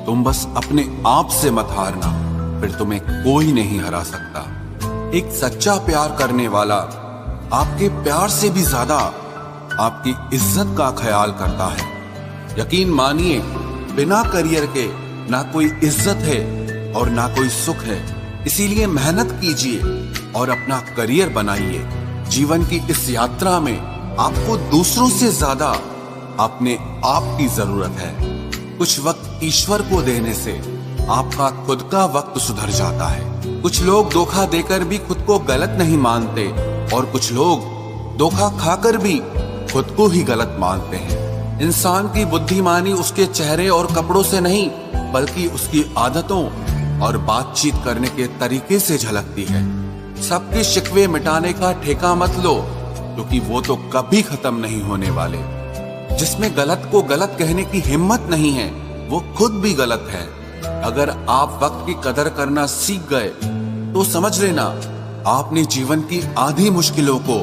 तुम बस अपने आप से मत हारना, फिर तुम्हें कोई नहीं हरा सकता। एक सच्चा प्यार करने वाला आपके प्यार से भी ज्यादा आपकी इज्जत का ख्याल करता है। यकीन मानिए, बिना करियर के ना कोई इज्जत है और ना कोई सुख है। इसीलिए मेहनत कीजिए और अपना करियर बनाइए। जीवन की इस यात्रा में आपको दूसरों से ज्यादा अपने आप की जरूरत है। कुछ वक्त ईश्वर को देने से आपका खुद का वक्त सुधर जाता है। कुछ लोग धोखा देकर भी खुद को गलत नहीं मानते और कुछ लोग धोखा खाकर भी खुद को ही गलत मानते हैं। इंसान की बुद्धिमानी उसके चेहरे और कपड़ों से नहीं, बल्कि उसकी आदतों और बातचीत करने के तरीके से झलकती है। सबके शिकवे मिटाने का ठेका मत लो, क्योंकि वो तो कभी खत्म नहीं होने वाले। जिसमें गलत को गलत कहने की हिम्मत नहीं है, वो खुद भी गलत है। अगर आप वक्त की कदर करना सीख गए तो समझ लेना आपने जीवन की आधी मुश्किलों को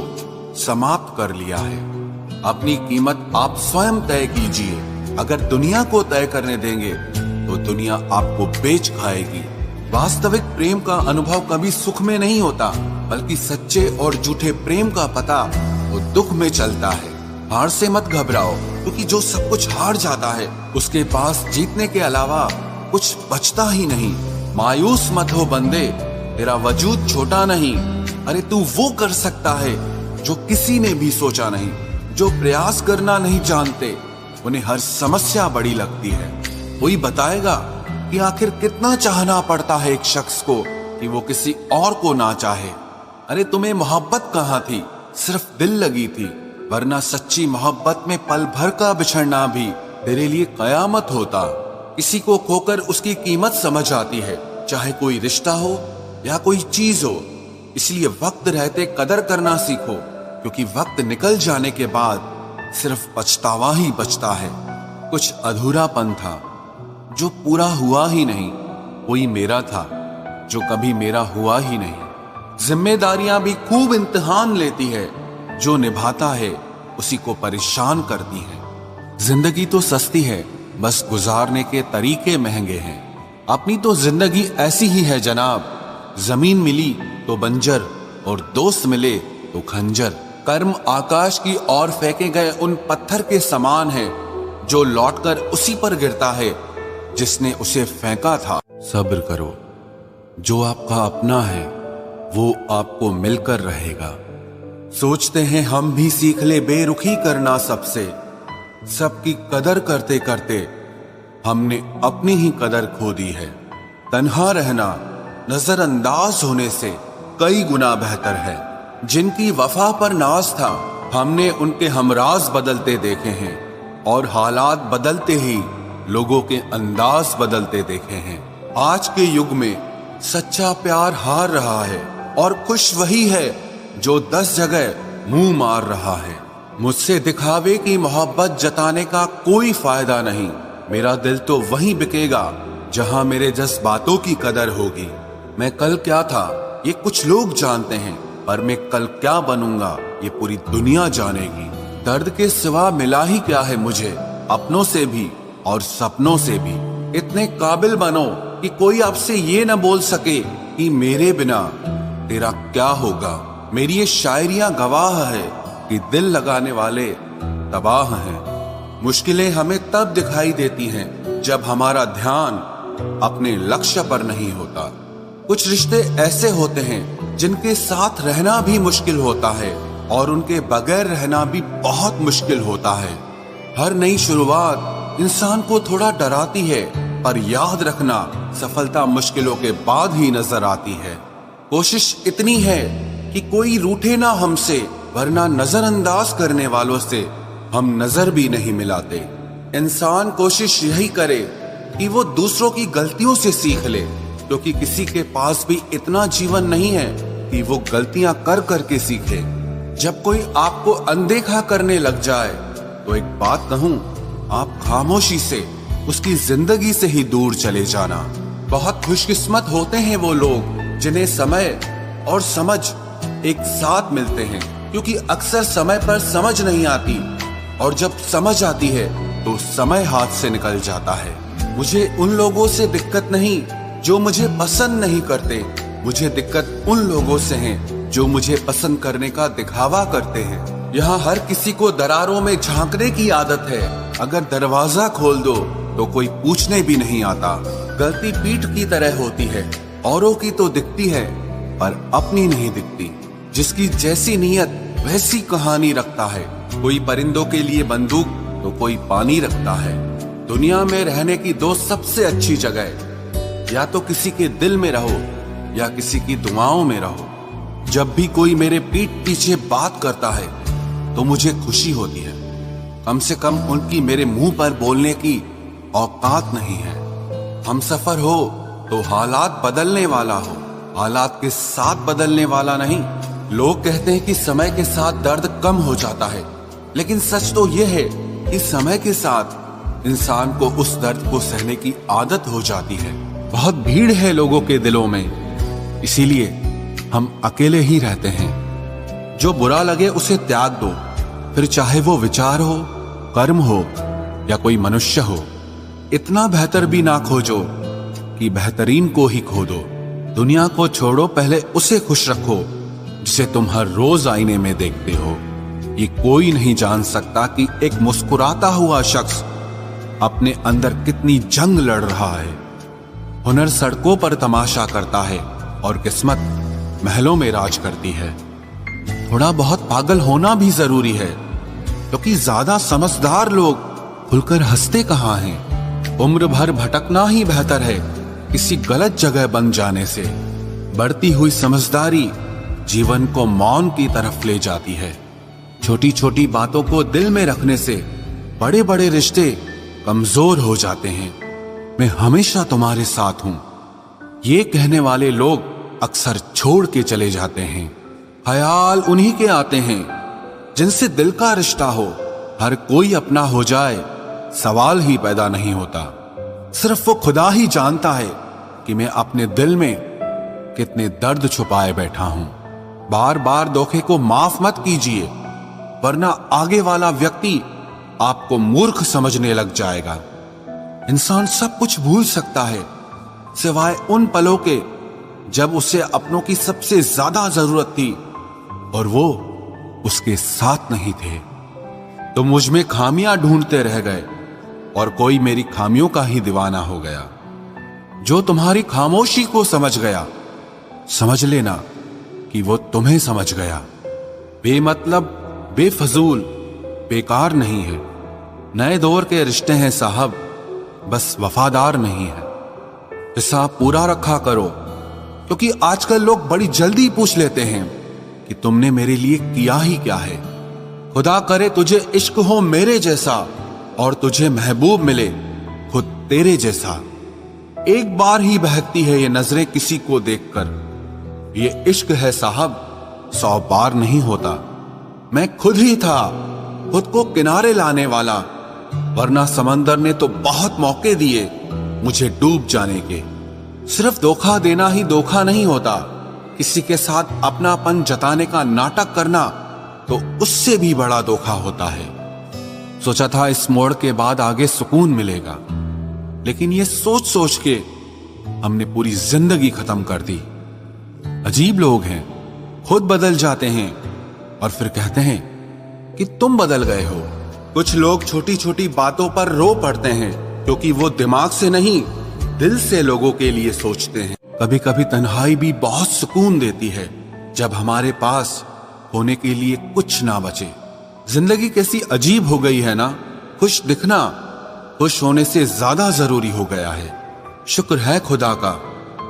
समाप्त कर लिया है। अपनी कीमत आप स्वयं तय कीजिए। अगर दुनिया को तय करने देंगे तो दुनिया आपको बेच खाएगी। वास्तविक प्रेम का अनुभव कभी सुख में नहीं होता, बल्कि सच्चे और झूठे प्रेम का पता वो दुख में चलता है। हार से मत घबराओ, क्योंकि जो सब कुछ हार जाता है उसके पास जीतने के अलावा कुछ बचता ही नहीं। मायूस मत हो बंदे, तेरा वजूद छोटा नहीं। अरे तू वो कर सकता है जो किसी ने भी सोचा नहीं। जो प्रयास करना नहीं जानते उन्हें हर समस्या बड़ी लगती है। कोई बताएगा कि आखिर कितना चाहना पड़ता है एक शख्स को कि वो किसी और को ना चाहे। अरे तुम्हें मोहब्बत कहाँ थी, सिर्फ दिल लगी थी, वरना सच्ची मोहब्बत में पल भर का बिछड़ना भी तेरे लिए कयामत होता। किसी को खोकर उसकी कीमत समझ आती है, चाहे कोई रिश्ता हो या कोई चीज हो। इसलिए वक्त रहते कदर करना सीखो, क्योंकि वक्त निकल जाने के बाद सिर्फ पछतावा ही बचता है। कुछ अधूरापन था जो पूरा हुआ ही नहीं। कोई मेरा था जो कभी मेरा हुआ ही नहीं। जिम्मेदारियां भी खूब इम्तिहान लेती है, जो निभाता है उसी को परेशान करती है। जिंदगी तो सस्ती है, बस गुजारने के तरीके महंगे हैं। अपनी तो जिंदगी ऐसी ही है जनाब, जमीन मिली तो बंजर और दोस्त मिले तो खंजर। कर्म आकाश की ओर फेंके गए उन पत्थर के समान है, जो लौटकर उसी पर गिरता है जिसने उसे फेंका था। सब्र करो, जो आपका अपना है वो आपको मिलकर रहेगा। सोचते हैं हम भी सीख ले बेरुखी करना सबसे। सबकी कदर करते करते हमने अपनी ही कदर खो दी है। तन्हा रहना नजरअंदाज होने से कई गुना बेहतर है। जिनकी वफा पर नाज था, हमने उनके हमराज बदलते देखे हैं, और हालात बदलते ही लोगों के अंदाज बदलते देखे हैं। आज के युग में सच्चा प्यार हार रहा है, और खुश वही है जो 10 जगह मुंह मार रहा है। मुझसे दिखावे की मोहब्बत जताने का कोई फायदा नहीं। मेरा दिल तो वहीं बिकेगा जहां मेरे जज्बातों की कदर होगी। मैं कल क्या था ये कुछ लोग जानते हैं, पर मैं कल क्या बनूंगा ये पूरी दुनिया जानेगी। दर्द के सिवा मिला ही क्या है मुझे, अपनों से भी और सपनों से भी। इतने काबिल बनो कि कोई आपसे ये न बोल सके कि मेरे बिना तेरा क्या होगा। मेरी ये शायरियां गवाह है कि दिल लगाने वाले तबाह हैं। मुश्किलें हमें तब दिखाई देती हैं जब हमारा ध्यान अपने लक्ष्य पर नहीं होता। कुछ रिश्ते ऐसे होते हैं जिनके साथ रहना भी मुश्किल होता है, और उनके बगैर रहना भी बहुत मुश्किल होता है। हर नई शुरुआत इंसान को थोड़ा डराती है, पर याद रखना सफलता मुश्किलों के बाद ही नजर आती है। कोशिश इतनी है कि कोई रूठे ना हमसे, वरना नजरअंदाज करने वालों से हम नजर भी नहीं मिलाते। इंसान कोशिश यही करे कि वो दूसरों की गलतियों से सीख ले, क्योंकि किसी के पास भी इतना जीवन नहीं है कि वो गलतियां कर करके सीखे। जब कोई आपको अनदेखा करने लग जाए तो एक बात कहूं, आप खामोशी से उसकी जिंदगी से ही दूर चले जाना। बहुत खुशकिस्मत होते हैं वो लोग जिन्हें समय और समझ एक साथ मिलते हैं, क्योंकि अक्सर समय पर समझ नहीं आती, और जब समझ आती है तो समय हाथ से निकल जाता है। मुझे उन लोगों से दिक्कत नहीं जो मुझे पसंद नहीं करते, मुझे दिक्कत उन लोगों से है जो मुझे पसंद करने का दिखावा करते हैं। यहाँ हर किसी को दरारों में झांकने की आदत है। अगर दरवाजा खोल दो तो कोई पूछने भी नहीं आता। गलती पीठ की तरह होती है, औरों की तो दिखती है पर अपनी नहीं दिखती। जिसकी जैसी नियत वैसी कहानी रखता है। कोई परिंदों के लिए बंदूक तो कोई पानी रखता है। दुनिया में रहने की दो सबसे अच्छी जगह, या तो किसी के दिल में रहो या किसी की दुआओं में रहो। जब भी कोई मेरे पीठ पीछे बात करता है तो मुझे खुशी होती है। कम से कम उनकी मेरे मुंह पर बोलने की औकात नहीं है। हम सफर हो तो हालात बदलने वाला हो, हालात के साथ बदलने वाला नहीं। लोग कहते हैं कि समय के साथ दर्द कम हो जाता है, लेकिन सच तो यह है कि समय के साथ इंसान को उस दर्द को सहने की आदत हो जाती है। बहुत भीड़ है लोगों के दिलों में, इसीलिए हम अकेले ही रहते हैं। जो बुरा लगे उसे त्याग दो, फिर चाहे वो विचार हो, कर्म हो या कोई मनुष्य हो। इतना बेहतर भी ना खोजो कि बेहतरीन को ही खो दो। दुनिया को छोड़ो, पहले उसे खुश रखो जिसे तुम हर रोज आईने में देखते हो। ये कोई नहीं जान सकता कि एक मुस्कुराता हुआ शख्स अपने अंदर कितनी जंग लड़ रहा है। हुनर सड़कों पर तमाशा करता है और किस्मत महलों में राज करती है। थोड़ा बहुत पागल होना भी जरूरी है, क्योंकि ज्यादा समझदार लोग खुलकर हंसते कहाँ हैं। उम्र भर भटकना ही बेहतर है किसी गलत जगह बन जाने से। बढ़ती हुई समझदारी जीवन को मौन की तरफ ले जाती है। छोटी छोटी बातों को दिल में रखने से बड़े बड़े रिश्ते कमजोर हो जाते हैं। मैं हमेशा तुम्हारे साथ हूं, ये कहने वाले लोग अक्सर छोड़ के चले जाते हैं। ख्याल उन्हीं के आते हैं जिनसे दिल का रिश्ता हो। हर कोई अपना हो जाए सवाल ही पैदा नहीं होता। सिर्फ वो खुदा ही जानता है कि मैं अपने दिल में कितने दर्द छुपाए बैठा हूं। बार बार धोखे को माफ मत कीजिए, वरना आगे वाला व्यक्ति आपको मूर्ख समझने लग जाएगा। इंसान सब कुछ भूल सकता है सिवाय उन पलों के जब उसे अपनों की सबसे ज्यादा जरूरत थी और वो उसके साथ नहीं थे। तो मुझ में खामियां ढूंढते रह गए और कोई मेरी खामियों का ही दीवाना हो गया। जो तुम्हारी खामोशी को समझ गया, समझ लेना कि वो तुम्हें समझ गया। बेमतलब, बेफजूल, बेकार नहीं है। नए दौर के रिश्ते हैं साहब, बस वफादार नहीं है। हिसाब पूरा रखा करो, क्योंकि आजकल लोग बड़ी जल्दी पूछ लेते हैं कि तुमने मेरे लिए किया ही क्या है। खुदा करे तुझे इश्क हो मेरे जैसा और तुझे महबूब मिले खुद तेरे जैसा। एक बार ही बहकती है ये नजरें किसी को देखकर। ये इश्क है साहब, 100 बार नहीं होता। मैं खुद ही था खुद को किनारे लाने वाला, वरना समंदर ने तो बहुत मौके दिए मुझे डूब जाने के। सिर्फ धोखा देना ही धोखा नहीं होता, किसी के साथ अपनापन जताने का नाटक करना तो उससे भी बड़ा धोखा होता है। सोचा था इस मोड़ के बाद आगे सुकून मिलेगा, लेकिन ये सोच सोच के हमने पूरी जिंदगी खत्म कर दी। अजीब लोग हैं, खुद बदल जाते हैं और फिर कहते हैं कि तुम बदल गए हो। कुछ लोग छोटी छोटी बातों पर रो पड़ते हैं, क्योंकि वो दिमाग से नहीं दिल से लोगों के लिए सोचते हैं। कभी कभी तन्हाई भी बहुत सुकून देती है, जब हमारे पास होने के लिए कुछ ना बचे। जिंदगी कैसी अजीब हो गई है ना। खुश दिखना खुश होने से ज्यादा जरूरी हो गया है। शुक्र है खुदा का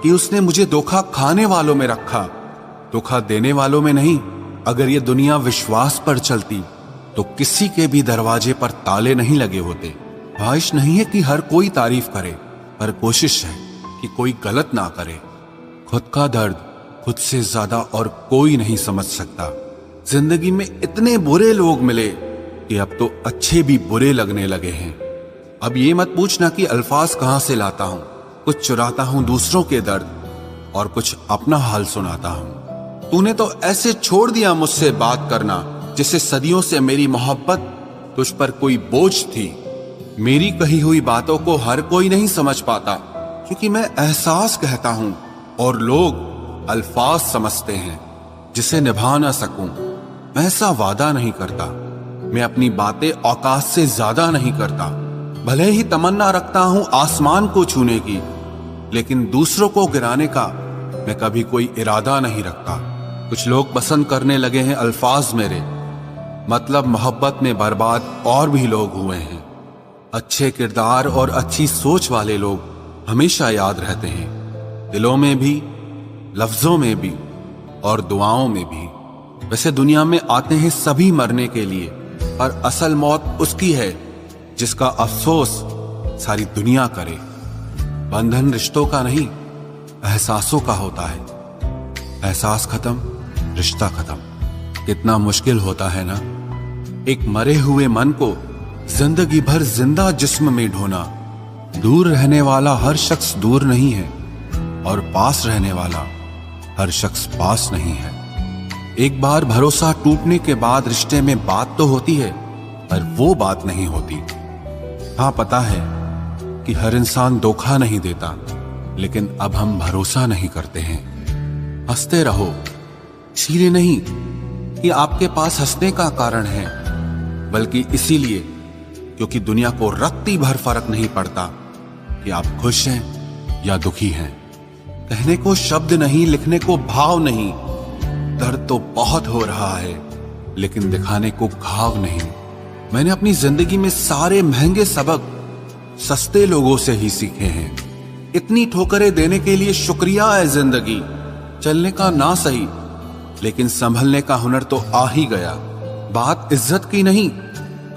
कि उसने मुझे धोखा खाने वालों में रखा, धोखा देने वालों में नहीं। अगर ये दुनिया विश्वास पर चलती तो किसी के भी दरवाजे पर ताले नहीं लगे होते। ख्वाहिश नहीं है कि हर कोई तारीफ करे, पर कोशिश है कि कोई गलत ना करे। खुद का दर्द खुद से ज्यादा और कोई नहीं समझ सकता। जिंदगी में इतने बुरे लोग मिले कि अब तो अच्छे भी बुरे लगने लगे हैं। अब ये मत पूछना कि अल्फाज कहां से लाता हूं। कुछ चुराता हूं दूसरों के दर्द और कुछ अपना हाल सुनाता हूं। तूने तो ऐसे छोड़ दिया मुझसे बात करना, जिससे सदियों से मेरी मोहब्बत तुझ पर कोई बोझ थी। मेरी कही हुई बातों को हर कोई नहीं समझ पाता, क्योंकि मैं एहसास कहता हूं और लोग अल्फाज समझते हैं जिसे निभा ना सकूं। मैं ऐसा वादा नहीं करता, मैं अपनी बातें औकात से ज्यादा नहीं करता। भले ही तमन्ना रखता हूं आसमान को छूने की, लेकिन दूसरों को गिराने का मैं कभी कोई इरादा नहीं रखता। कुछ लोग पसंद करने लगे हैं अल्फाज मेरे, मतलब मोहब्बत में बर्बाद और भी लोग हुए हैं। अच्छे किरदार और अच्छी सोच वाले लोग हमेशा याद रहते हैं, दिलों में भी, लफ्जों में भी और दुआओं में भी। वैसे दुनिया में आते हैं सभी मरने के लिए, पर असल मौत उसकी है जिसका अफसोस सारी दुनिया करे। बंधन रिश्तों का नहीं, एहसासों का होता है। एहसास खत्म, रिश्ता खत्म। कितना मुश्किल होता है ना, एक मरे हुए मन को जिंदगी भर जिंदा जिस्म में ढोना। दूर रहने वाला हर शख्स दूर नहीं है, और पास रहने वाला हर शख्स पास नहीं है। एक बार भरोसा टूटने के बाद रिश्ते में बात तो होती है, पर वो बात नहीं होती। हाँ, पता है कि हर इंसान धोखा नहीं देता, लेकिन अब हम भरोसा नहीं करते हैं। हंसते रहो, इसीलिए नहीं कि आपके पास हंसने का कारण है, बल्कि इसीलिए क्योंकि दुनिया को रत्ती भर फर्क नहीं पड़ता कि आप खुश हैं या दुखी हैं। कहने को शब्द नहीं, लिखने को भाव नहीं। दर्द तो बहुत हो रहा है, लेकिन दिखाने को घाव नहीं। मैंने अपनी जिंदगी में सारे महंगे सबक सस्ते लोगों से ही सीखे हैं। इतनी ठोकरें देने के लिए शुक्रिया है जिंदगी। चलने का ना सही, लेकिन संभलने का हुनर तो आ ही गया। बात इज्जत की नहीं,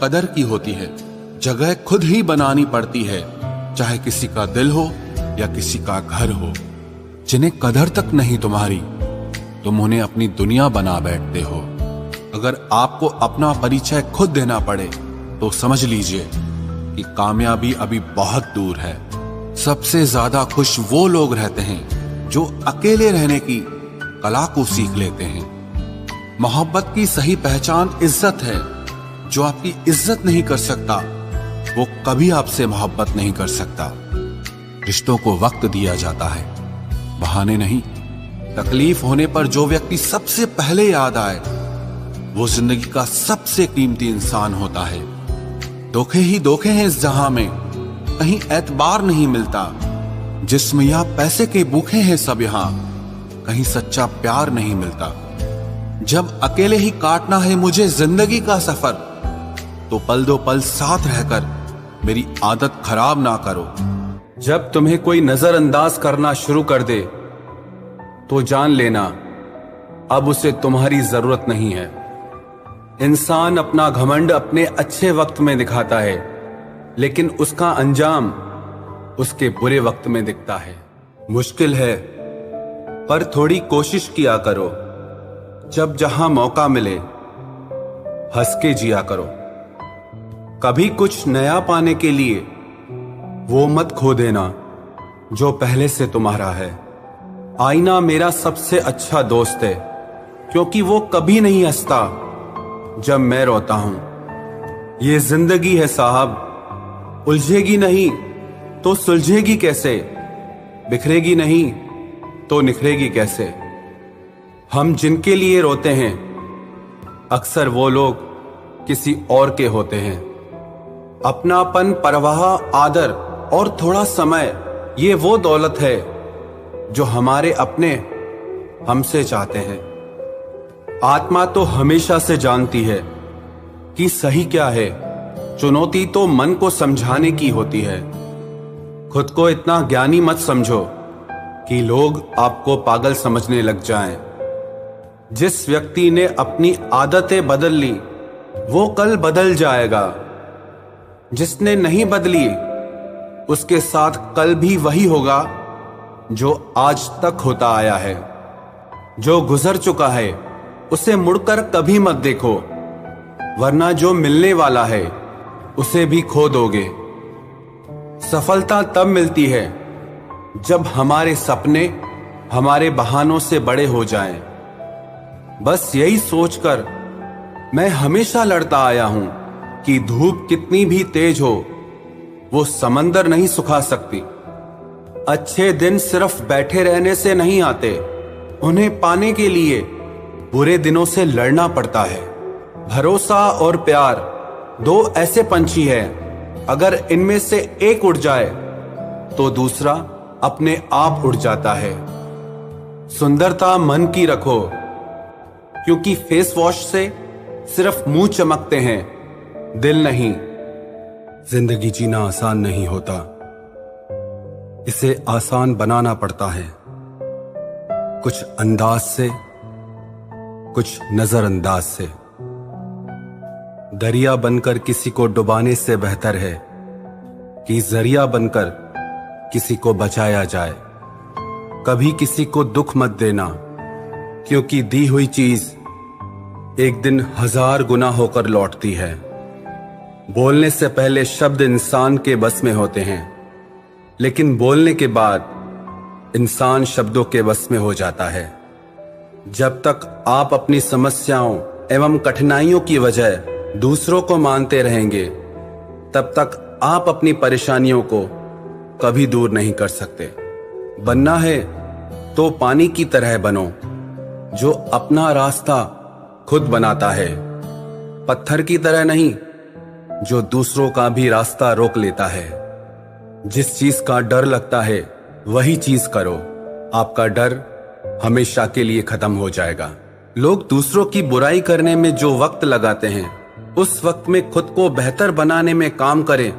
कदर की होती है। जगह खुद ही बनानी पड़ती है, चाहे किसी का दिल हो या किसी का घर हो। जिन्हें कदर तक नहीं तुम्हारी, तुम उन्हें अपनी दुनिया बना बैठते हो। अगर आपको अपना परिचय खुद देना पड़े तो समझ लीजिए कि कामयाबी अभी बहुत दूर है। सबसे ज्यादा खुश वो लोग रहते हैं जो अकेले रहने की कला को सीख लेते हैं। मोहब्बत की सही पहचान इज्जत है। जो आपकी इज्जत नहीं कर सकता, वो कभी आपसे मोहब्बत नहीं कर सकता। रिश्तों को वक्त दिया जाता है, बहाने नहीं। तकलीफ होने पर जो व्यक्ति सबसे पहले याद आए, वो जिंदगी का सबसे कीमती इंसान होता है। धोखे ही धोखे हैं इस जहां में, कहीं एतबार नहीं मिलता। जिस्म या पैसे के भूखे हैं सब यहां, कहीं सच्चा प्यार नहीं मिलता। जब अकेले ही काटना है मुझे जिंदगी का सफर, तो पल दो पल साथ रहकर मेरी आदत खराब ना करो। जब तुम्हें कोई नजरअंदाज करना शुरू कर दे, तो जान लेना अब उसे तुम्हारी जरूरत नहीं है। इंसान अपना घमंड अपने अच्छे वक्त में दिखाता है, लेकिन उसका अंजाम उसके बुरे वक्त में दिखता है। मुश्किल है, पर थोड़ी कोशिश किया करो। जब जहां मौका मिले, हंस के जिया करो। कभी कुछ नया पाने के लिए वो मत खो देना जो पहले से तुम्हारा है। आईना मेरा सबसे अच्छा दोस्त है, क्योंकि वो कभी नहीं हंसता जब मैं रोता हूं। ये जिंदगी है साहब, उलझेगी नहीं तो सुलझेगी कैसे, बिखरेगी नहीं तो निखरेगी कैसे। हम जिनके लिए रोते हैं, अक्सर वो लोग किसी और के होते हैं। अपनापन, परवाह, आदर और थोड़ा समय, ये वो दौलत है जो हमारे अपने हमसे चाहते हैं। आत्मा तो हमेशा से जानती है कि सही क्या है। चुनौती तो मन को समझाने की होती है। खुद को इतना ज्ञानी मत समझो कि लोग आपको पागल समझने लग जाएं। जिस व्यक्ति ने अपनी आदतें बदल ली, वो कल बदल जाएगा। जिसने नहीं बदली, उसके साथ कल भी वही होगा जो आज तक होता आया है। जो गुजर चुका है उसे मुड़कर कभी मत देखो, वरना जो मिलने वाला है उसे भी खो दोगे। सफलता तब मिलती है जब हमारे सपने हमारे बहानों से बड़े हो जाएं। बस यही सोचकर मैं हमेशा लड़ता आया हूं कि धूप कितनी भी तेज हो, वो समंदर नहीं सुखा सकती। अच्छे दिन सिर्फ बैठे रहने से नहीं आते, उन्हें पाने के लिए बुरे दिनों से लड़ना पड़ता है। भरोसा और प्यार दो ऐसे पंछी हैं, अगर इनमें से एक उड़ जाए तो दूसरा अपने आप उड़ जाता है। सुंदरता मन की रखो, क्योंकि फेस वॉश से सिर्फ मुंह चमकते हैं, दिल नहीं। जिंदगी जीना आसान नहीं होता, इसे आसान बनाना पड़ता है। कुछ अंदाज से, कुछ नजरअंदाज से। दरिया बनकर किसी को डुबाने से बेहतर है कि जरिया बनकर किसी को बचाया जाए। कभी किसी को दुख मत देना, क्योंकि दी हुई चीज एक दिन 1000 गुना होकर लौटती है। बोलने से पहले शब्द इंसान के बस में होते हैं, लेकिन बोलने के बाद इंसान शब्दों के बस में हो जाता है। जब तक आप अपनी समस्याओं एवं कठिनाइयों की वजह दूसरों को मानते रहेंगे, तब तक आप अपनी परेशानियों को कभी दूर नहीं कर सकते। बनना है तो पानी की तरह बनो, जो अपना रास्ता खुद बनाता है। पत्थर की तरह नहीं, जो दूसरों का भी रास्ता रोक लेता है। जिस चीज का डर लगता है वही चीज करो, आपका डर हमेशा के लिए खत्म हो जाएगा। लोग दूसरों की बुराई करने में जो वक्त लगाते हैं, उस वक्त में खुद को बेहतर बनाने में काम करें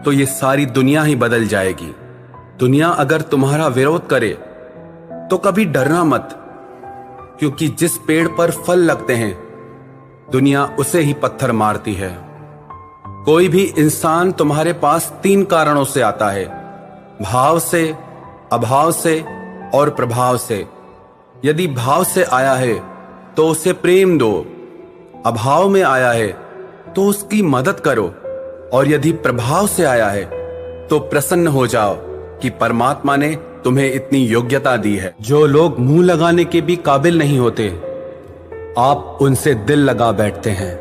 तो ये सारी दुनिया ही बदल जाएगी। दुनिया अगर तुम्हारा विरोध करे तो कभी डरना मत, क्योंकि जिस पेड़ पर फल लगते हैं दुनिया उसे ही पत्थर मारती है। कोई भी इंसान तुम्हारे पास 3 कारणों से आता है, भाव से, अभाव से और प्रभाव से। यदि भाव से आया है तो उसे प्रेम दो, अभाव में आया है तो उसकी मदद करो, और यदि प्रभाव से आया है तो प्रसन्न हो जाओ कि परमात्मा ने तुम्हें इतनी योग्यता दी है। जो लोग मुंह लगाने के भी काबिल नहीं होते, आप उनसे दिल लगा बैठते हैं।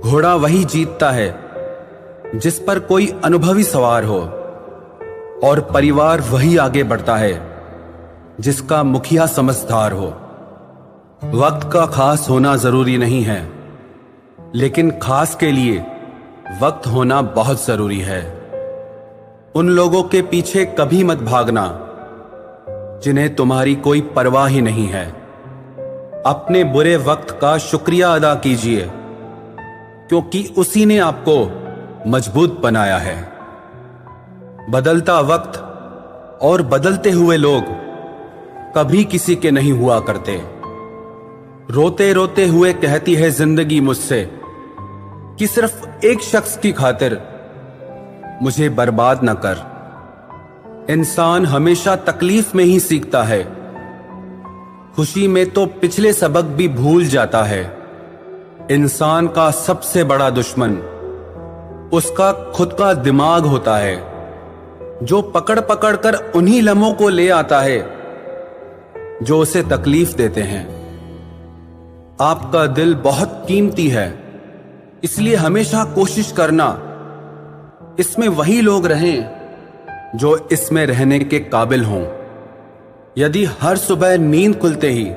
घोड़ा वही जीतता है जिस पर कोई अनुभवी सवार हो, और परिवार वही आगे बढ़ता है जिसका मुखिया समझदार हो। वक्त का खास होना जरूरी नहीं है, लेकिन खास के लिए वक्त होना बहुत जरूरी है। उन लोगों के पीछे कभी मत भागना जिन्हें तुम्हारी कोई परवाह ही नहीं है। अपने बुरे वक्त का शुक्रिया अदा कीजिए, क्योंकि उसी ने आपको मजबूत बनाया है। बदलता वक्त और बदलते हुए लोग कभी किसी के नहीं हुआ करते। रोते रोते हुए कहती है जिंदगी मुझसे कि सिर्फ एक शख्स की खातिर मुझे बर्बाद न कर। इंसान हमेशा तकलीफ में ही सीखता है, खुशी में तो पिछले सबक भी भूल जाता है। इंसान का सबसे बड़ा दुश्मन उसका खुद का दिमाग होता है, जो पकड़ पकड़ कर उन्हीं लम्हों को ले आता है जो उसे तकलीफ देते हैं। आपका दिल बहुत कीमती है, इसलिए हमेशा कोशिश करना इसमें वही लोग रहें जो इसमें रहने के काबिल हों। यदि हर सुबह नींद खुलते ही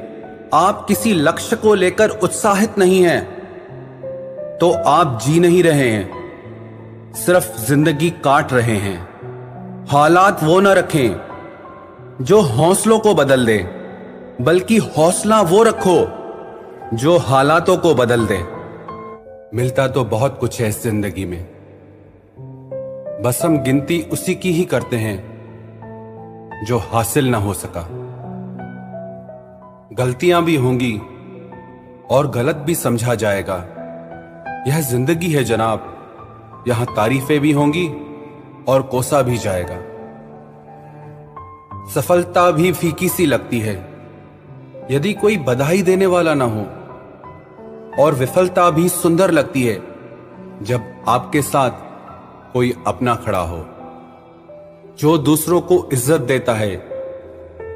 आप किसी लक्ष्य को लेकर उत्साहित नहीं हैं, तो आप जी नहीं रहे हैं, सिर्फ जिंदगी काट रहे हैं। हालात वो न रखें जो हौसलों को बदल दे, बल्कि हौसला वो रखो जो हालातों को बदल दे। मिलता तो बहुत कुछ है इस जिंदगी में, बस हम गिनती उसी की ही करते हैं जो हासिल ना हो सका। गलतियां भी होंगी और गलत भी समझा जाएगा। यह जिंदगी है जनाब, यहां तारीफें भी होंगी और कोसा भी जाएगा। सफलता भी फीकी सी लगती है यदि कोई बधाई देने वाला ना हो, और विफलता भी सुंदर लगती है जब आपके साथ कोई अपना खड़ा हो। जो दूसरों को इज्जत देता है,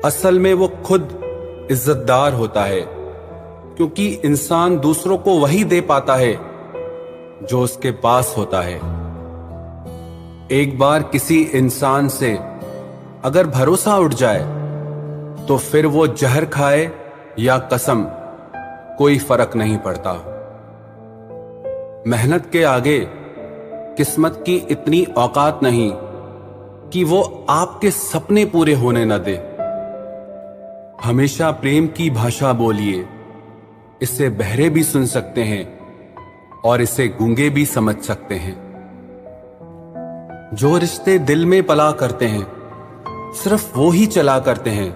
असल में वो खुद इज्जतदार होता है, क्योंकि इंसान दूसरों को वही दे पाता है जो उसके पास होता है। एक बार किसी इंसान से अगर भरोसा उठ जाए तो फिर वो जहर खाए या कसम, कोई फर्क नहीं पड़ता। मेहनत के आगे किस्मत की इतनी औकात नहीं कि वो आपके सपने पूरे होने न दे। हमेशा प्रेम की भाषा बोलिए, इसे बहरे भी सुन सकते हैं और इसे गूंगे भी समझ सकते हैं। जो रिश्ते दिल में पला करते हैं सिर्फ वो ही चला करते हैं।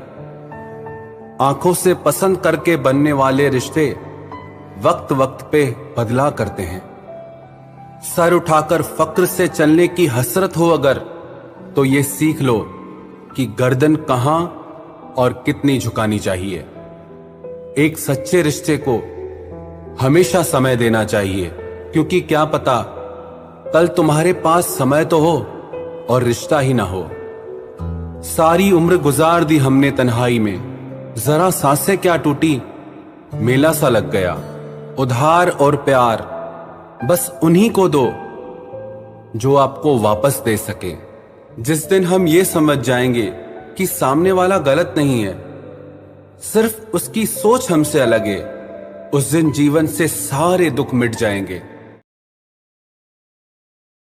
आंखों से पसंद करके बनने वाले रिश्ते वक्त वक्त पे बदला करते हैं। सर उठाकर फक्र से चलने की हसरत हो अगर, तो ये सीख लो कि गर्दन कहां और कितनी झुकानी चाहिए। एक सच्चे रिश्ते को हमेशा समय देना चाहिए, क्योंकि क्या पता कल तुम्हारे पास समय तो हो और रिश्ता ही ना हो। सारी उम्र गुजार दी हमने तन्हाई में, जरा सांसें क्या टूटी, मेला सा लग गया। उधार और प्यार बस उन्हीं को दो जो आपको वापस दे सके। जिस दिन हम ये समझ जाएंगे कि सामने वाला गलत नहीं है, सिर्फ उसकी सोच हमसे अलग है, उस दिन जीवन से सारे दुख मिट जाएंगे।